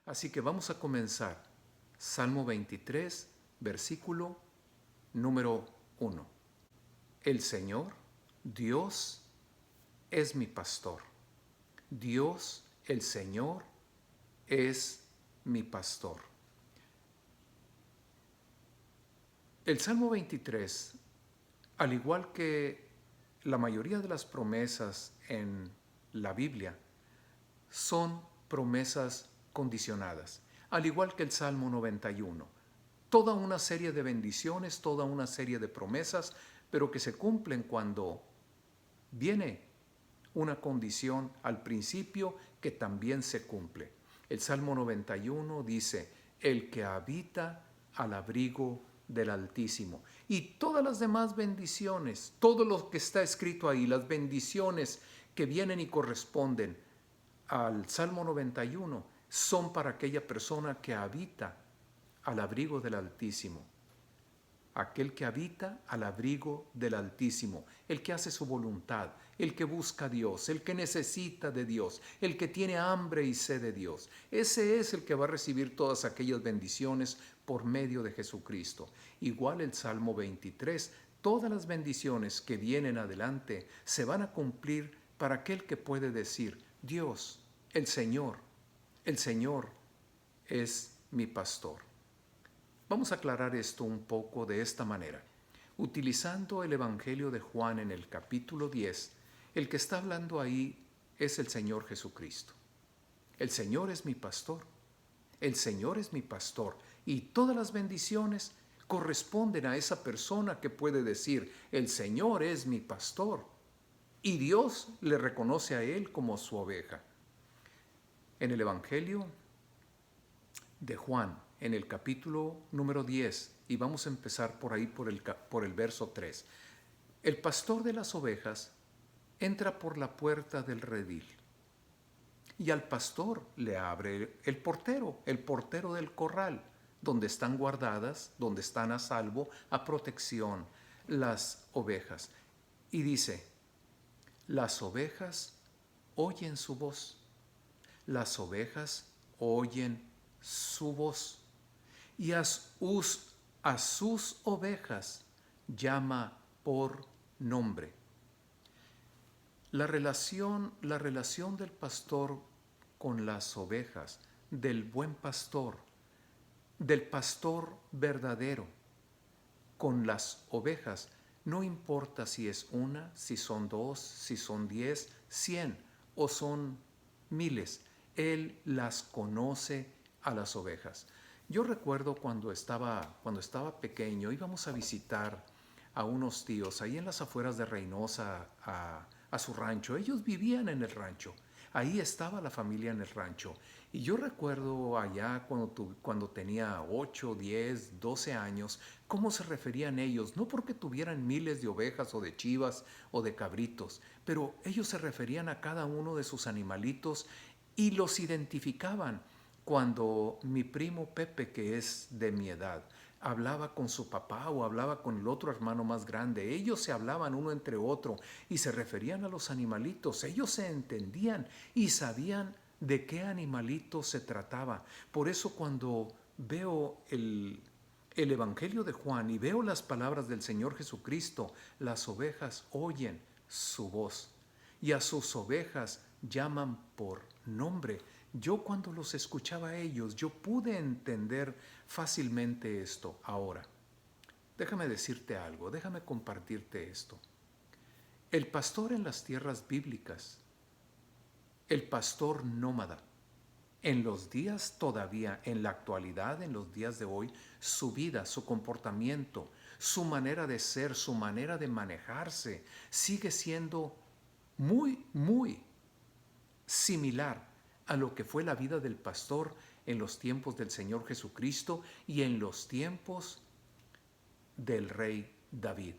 Así que vamos a comenzar. Salmo 23, versículo número 1. El Señor, Dios, es mi pastor. Dios, el Señor, es mi pastor. El Salmo 23, al igual que la mayoría de las promesas en la Biblia, son promesas condicionadas, al igual que el Salmo 91. Toda una serie de bendiciones, toda una serie de promesas, pero que se cumplen cuando viene una condición al principio que también se cumple. El Salmo 91 dice, el que habita al abrigo del Altísimo. Y todas las demás bendiciones, todo lo que está escrito ahí, las bendiciones que vienen y corresponden al Salmo 91, son para aquella persona que habita al abrigo del Altísimo. Aquel que habita al abrigo del Altísimo, el que hace su voluntad, el que busca a Dios, el que necesita de Dios, el que tiene hambre y sed de Dios. Ese es el que va a recibir todas aquellas bendiciones por medio de Jesucristo. Igual el Salmo 23, todas las bendiciones que vienen adelante se van a cumplir para aquel que puede decir, Dios, el Señor es mi pastor. Vamos a aclarar esto un poco de esta manera. Utilizando el Evangelio de Juan en el capítulo 10, el que está hablando ahí es el Señor Jesucristo. El Señor es mi pastor. El Señor es mi pastor. Y todas las bendiciones corresponden a esa persona que puede decir, el Señor es mi pastor. Y Dios le reconoce a él como su oveja. En el Evangelio de Juan, en el capítulo número 10, y vamos a empezar por ahí por el verso 3. El pastor de las ovejas entra por la puerta del redil y al pastor le abre el portero del corral, donde están guardadas, donde están a salvo, a protección las ovejas. Y dice, las ovejas oyen su voz, las ovejas oyen su voz. Y a sus ovejas llama por nombre. La relación del pastor con las ovejas, del buen pastor, del pastor verdadero, con las ovejas, no importa si es una, si son dos, si son 10, 100 o son miles, Él las conoce a las ovejas. Yo recuerdo cuando estaba pequeño, íbamos a visitar a unos tíos ahí en las afueras de Reynosa a su rancho. Ellos vivían en el rancho. Ahí estaba la familia en el rancho. Y yo recuerdo allá cuando tenía 8, 10, 12 años, cómo se referían ellos, no porque tuvieran miles de ovejas o de chivas o de cabritos, pero ellos se referían a cada uno de sus animalitos y los identificaban. Cuando mi primo Pepe, que es de mi edad, hablaba con su papá o hablaba con el otro hermano más grande, ellos se hablaban uno entre otro y se referían a los animalitos, ellos se entendían y sabían de qué animalito se trataba. Por eso cuando veo el Evangelio de Juan y veo las palabras del Señor Jesucristo, las ovejas oyen su voz y a sus ovejas llaman por nombre. Yo cuando los escuchaba a ellos, yo pude entender fácilmente esto. Ahora, déjame decirte algo, déjame compartirte esto. El pastor en las tierras bíblicas, el pastor nómada, en los días todavía, en la actualidad, en los días de hoy, su vida, su comportamiento, su manera de ser, su manera de manejarse, sigue siendo muy, muy similar a lo que fue la vida del pastor en los tiempos del Señor Jesucristo y en los tiempos del rey David.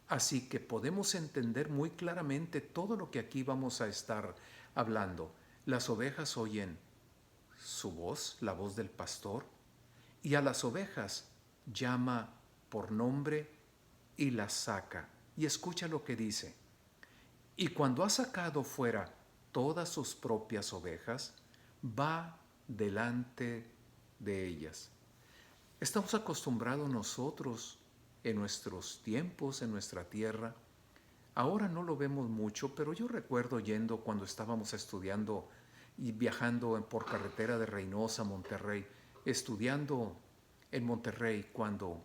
Así que podemos entender muy claramente todo lo que aquí vamos a estar hablando. Las ovejas oyen su voz, la voz del pastor, y a las ovejas llama por nombre y las saca. Y escucha lo que dice. Y cuando ha sacado fuera todas sus propias ovejas, va delante de ellas. Estamos acostumbrados nosotros en nuestros tiempos, en nuestra tierra. Ahora no lo vemos mucho, pero yo recuerdo yendo cuando estábamos estudiando y viajando por carretera de Reynosa a Monterrey, estudiando en Monterrey, cuando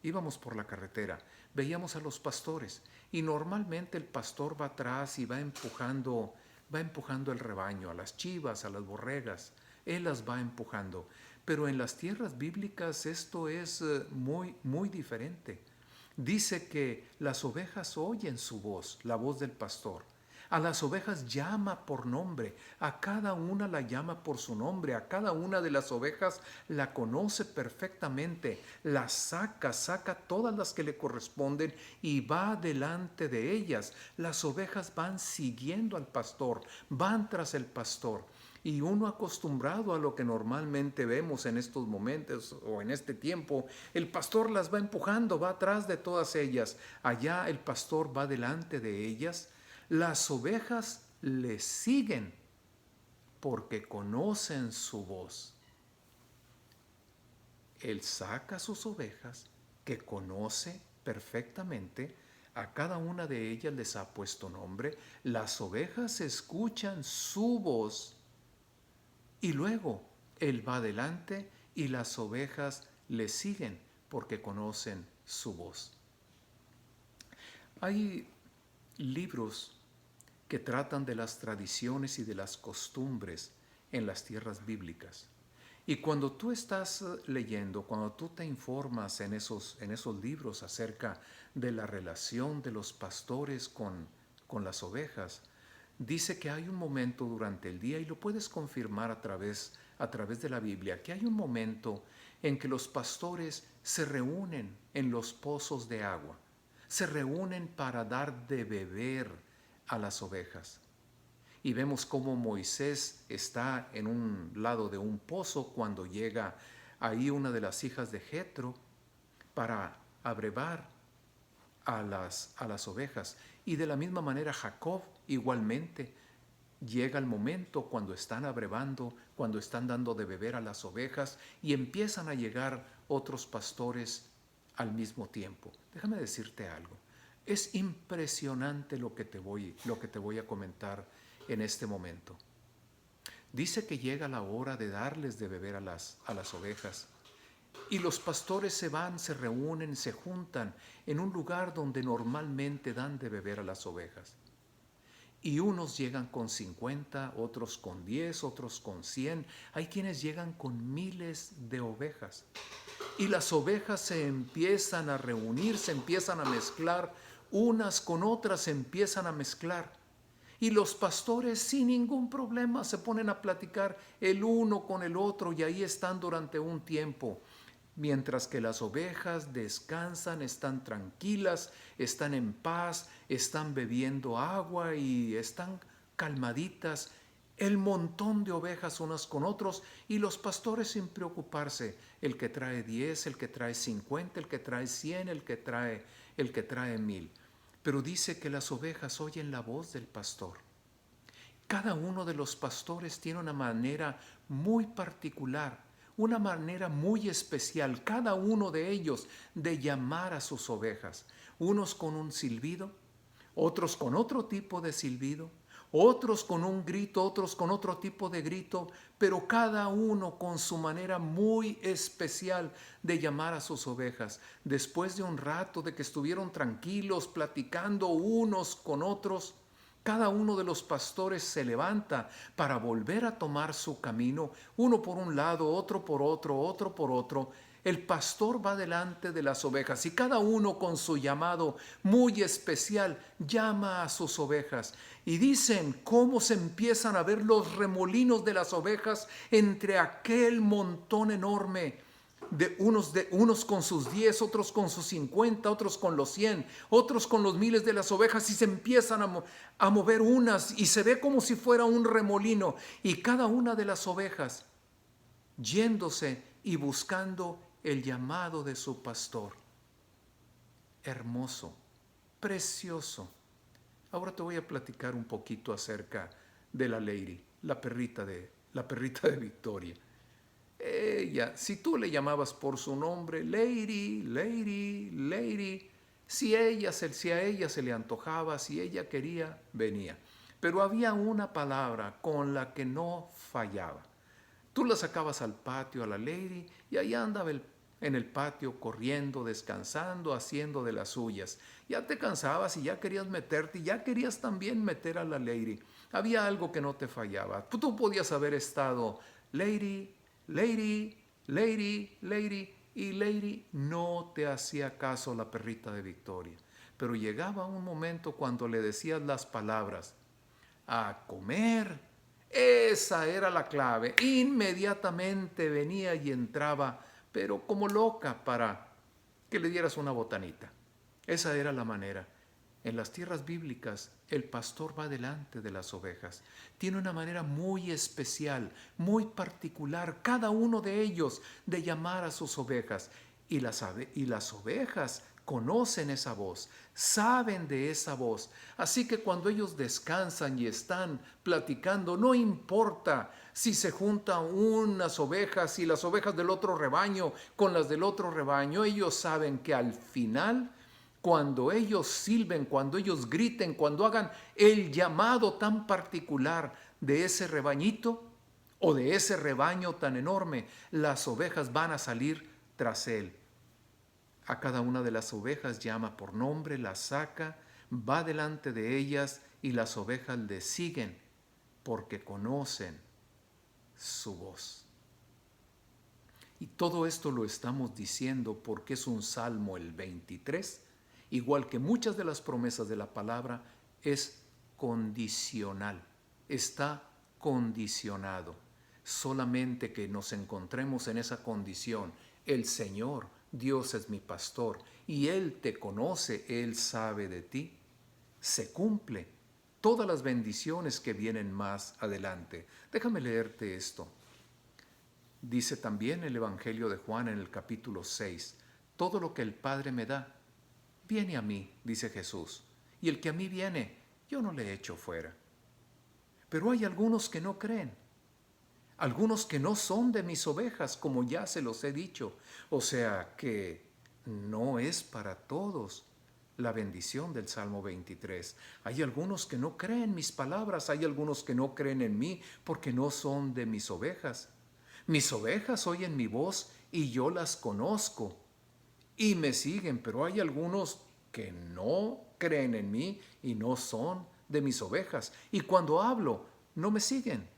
íbamos por la carretera, veíamos a los pastores y normalmente el pastor va atrás y va empujando el rebaño, a las chivas, a las borregas, él las va empujando. Pero en las tierras bíblicas esto es muy diferente. Dice que las ovejas oyen su voz, la voz del pastor. A las ovejas llama por nombre, a cada una la llama por su nombre, a cada una de las ovejas la conoce perfectamente, la saca todas las que le corresponden y va delante de ellas. Las ovejas van siguiendo al pastor, van tras el pastor. Y uno acostumbrado a lo que normalmente vemos en estos momentos o en este tiempo, el pastor las va empujando, va atrás de todas ellas. Allá el pastor va delante de ellas. Las ovejas le siguen porque conocen su voz. Él saca sus ovejas que conoce perfectamente. A cada una de ellas les ha puesto nombre. Las ovejas escuchan su voz y luego Él va adelante y las ovejas le siguen porque conocen su voz. Hay libros que tratan de las tradiciones y de las costumbres en las tierras bíblicas. Y cuando tú estás leyendo, cuando tú te informas en esos libros acerca de la relación de los pastores con las ovejas, dice que hay un momento durante el día, y lo puedes confirmar a través de la Biblia, que hay un momento en que los pastores se reúnen en los pozos de agua, se reúnen para dar de beber a las ovejas. Y vemos cómo Moisés está en un lado de un pozo cuando llega ahí una de las hijas de Jetro para abrevar a las ovejas. Y de la misma manera Jacob igualmente llega el momento cuando están abrevando, cuando están dando de beber a las ovejas y empiezan a llegar otros pastores al mismo tiempo. Déjame decirte algo. Es impresionante lo que te voy a comentar en este momento. Dice que llega la hora de darles de beber a las ovejas. Y los pastores se van, se reúnen, se juntan en un lugar donde normalmente dan de beber a las ovejas. Y unos llegan con 50, otros con 10, otros con 100. Hay quienes llegan con miles de ovejas. Y las ovejas se empiezan a reunir, se empiezan a mezclar, unas con otras se empiezan a mezclar. Y los pastores sin ningún problema se ponen a platicar el uno con el otro y ahí están durante un tiempo. Mientras que las ovejas descansan, están tranquilas, están en paz, están bebiendo agua y están calmaditas. El montón de ovejas unas con otros y los pastores sin preocuparse. El que trae 10, el que trae 50, el que trae 100, el que trae 1000. Pero dice que las ovejas oyen la voz del pastor. Cada uno de los pastores tiene una manera muy particular, una manera muy especial, cada uno de ellos, de llamar a sus ovejas. Unos con un silbido, otros con otro tipo de silbido, otros con un grito, otros con otro tipo de grito, pero cada uno con su manera muy especial de llamar a sus ovejas. Después de un rato de que estuvieron tranquilos, platicando unos con otros, cada uno de los pastores se levanta para volver a tomar su camino, uno por un lado, otro por otro, otro por otro. El pastor va delante de las ovejas y cada uno con su llamado muy especial llama a sus ovejas. Y dicen cómo se empiezan a ver los remolinos de las ovejas entre aquel montón enorme. De unos con sus 10, otros con sus 50, otros con los 100, otros con los miles de las ovejas y se empiezan a mover unas y se ve como si fuera un remolino y cada una de las ovejas yéndose y buscando el llamado de su pastor. Hermoso, precioso. Ahora te voy a platicar un poquito acerca de la Lady, la perrita la perrita de Victoria. Ella, si tú le llamabas por su nombre, Lady, Lady, Lady, si a ella se le antojaba, si ella quería, venía. Pero había una palabra con la que no fallaba. Tú la sacabas al patio a la Lady y ahí andaba en el patio corriendo, descansando, haciendo de las suyas. Ya te cansabas y ya querías meterte y ya querías también meter a la Lady. Había algo que no te fallaba. Tú podías haber estado Lady, Lady, Lady, Lady, y Lady no te hacía caso la perrita de Victoria. Pero llegaba un momento cuando le decías las palabras, a comer. Esa era la clave. Inmediatamente venía y entraba, pero como loca para que le dieras una botanita. Esa era la manera. En las tierras bíblicas, el pastor va delante de las ovejas. Tiene una manera muy especial, muy particular, cada uno de ellos, de llamar a sus ovejas. Y las ovejas conocen esa voz, saben de esa voz. Así que cuando ellos descansan y están platicando, no importa si se juntan unas ovejas y las ovejas del otro rebaño con las del otro rebaño, ellos saben que al final, cuando ellos silben, cuando ellos griten, cuando hagan el llamado tan particular de ese rebañito o de ese rebaño tan enorme, las ovejas van a salir tras él. A cada una de las ovejas llama por nombre, las saca, va delante de ellas y las ovejas le siguen porque conocen su voz. Y todo esto lo estamos diciendo porque es un salmo, el 23, igual que muchas de las promesas de la palabra, es condicional, está condicionado. Solamente que nos encontremos en esa condición. El Señor, Dios es mi pastor y Él te conoce, Él sabe de ti. Se cumple todas las bendiciones que vienen más adelante. Déjame leerte esto. Dice también el Evangelio de Juan en el capítulo 6, todo lo que el Padre me da, viene a mí, dice Jesús, y el que a mí viene, yo no le echo fuera. Pero hay algunos que no creen, algunos que no son de mis ovejas, como ya se los he dicho. O sea que no es para todos la bendición del Salmo 23. Hay algunos que no creen mis palabras, hay algunos que no creen en mí porque no son de mis ovejas. Mis ovejas oyen mi voz y yo las conozco y me siguen, pero hay algunos que no creen en mí y no son de mis ovejas. Y cuando hablo, no me siguen.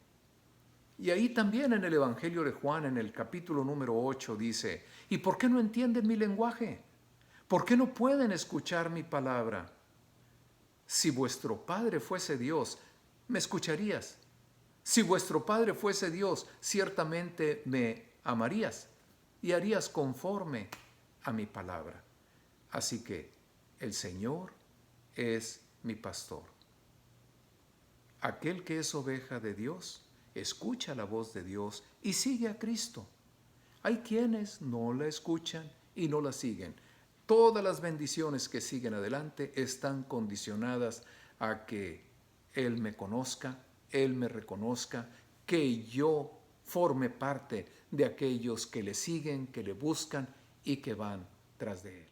Y ahí también en el Evangelio de Juan, en el capítulo número 8, dice, ¿y por qué no entienden mi lenguaje? ¿Por qué no pueden escuchar mi palabra? Si vuestro Padre fuese Dios, me escucharías. Si vuestro Padre fuese Dios, ciertamente me amarías y harías conforme a mi palabra. Así que el Señor es mi pastor. Aquel que es oveja de Dios, escucha la voz de Dios y sigue a Cristo. Hay quienes no la escuchan y no la siguen. Todas las bendiciones que siguen adelante están condicionadas a que Él me conozca, Él me reconozca, que yo forme parte de aquellos que le siguen, que le buscan y que van tras de Él.